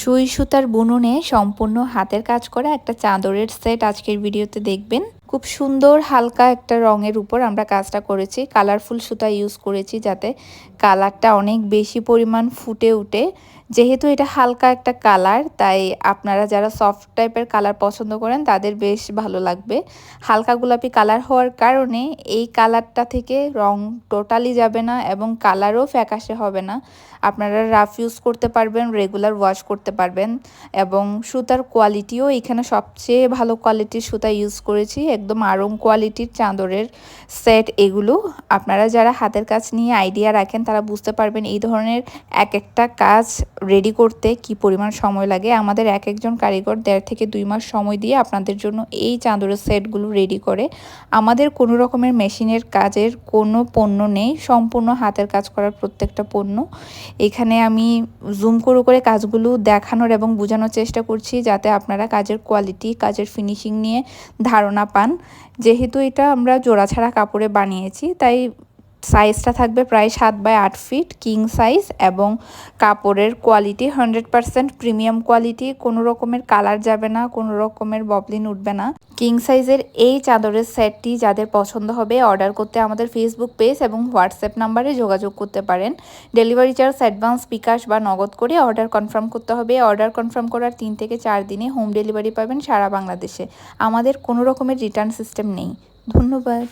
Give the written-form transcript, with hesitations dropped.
সুই সুতার বুননে সম্পূর্ণ হাতের কাজ করা একটা চাদরের সেট আজকের ভিডিওতে দেখবেন। খুব সুন্দর হালকা একটা রঙের উপর আমরা কাজটা করেছি। কালারফুল সুতা ইউজ করেছি যাতে কালারটা অনেক বেশি পরিমাণ ফুটে উঠে। যেহেতু এটা হালকা একটা কালার, তাই আপনারা যারা সফট টাইপের কালার পছন্দ করেন তাদের বেশ ভালো লাগবে। হালকা গোলাপি কালার হওয়ার কারণে এই কালারটা থেকে রং টোটালি যাবে না এবং কালারও ফ্যাকাশে হবে না। আপনারা রাফ ইউজ করতে পারবেন, রেগুলার ওয়াশ করতে পারবেন এবং সুতার কোয়ালিটিও এখানে সবচেয়ে ভালো কোয়ালিটির সুতা ইউজ করেছি। একদম আড়ং কোয়ালিটির চাদরের সেট এগুলো। আপনারা যারা হাতের কাজ নিয়ে আইডিয়া রাখেন তারা বুঝতে পারবেন এই ধরনের এক একটা কাজ রেডি করতে কি পরিমাণ সময় লাগে। আমাদের এক একজন কারিগর 1.5 থেকে 2 মাস সময় দিয়ে আপনাদের জন্য এই চাদরের সেটগুলো রেডি করে। আমাদের কোনো রকমের মেশিনের কাজের কোনো পণ্য নেই, সম্পূর্ণ হাতের কাজ করার প্রত্যেকটা পণ্য। এখানে আমি জুম করে কাজগুলো দেখানোর এবং বোঝানোর চেষ্টা করছি যাতে আপনারা কাজের কোয়ালিটি, কাজের ফিনিশিং নিয়ে ধারণা পান। যেহেতু এটা আমরা জোড়া ছাড়া কাপড়ে বানিয়েছি, তাই সাইজটা থাকবে প্রায় 7x8 ফিট কিং সাইজ এবং কাপড়ের কোয়ালিটি 100% প্রিমিয়াম কোয়ালিটি। কোনো রকমের কালার যাবে না, কোনো রকমের ববলিন উঠবে না। কিং সাইজের এই চাদরের সেটটি যাদের পছন্দ হবে অর্ডার করতে আমাদের ফেসবুক পেজ এবং হোয়াটসঅ্যাপ নাম্বারে যোগাযোগ করতে পারেন। ডেলিভারি চার্জ অ্যাডভান্স, বিকাশ বা নগদ করে অর্ডার কনফার্ম করতে হবে। অর্ডার কনফার্ম করার 3 থেকে 4 দিনে হোম ডেলিভারি পাবেন সারা বাংলাদেশে। আমাদের কোনো রকমের রিটার্ন সিস্টেম নেই। ধন্যবাদ।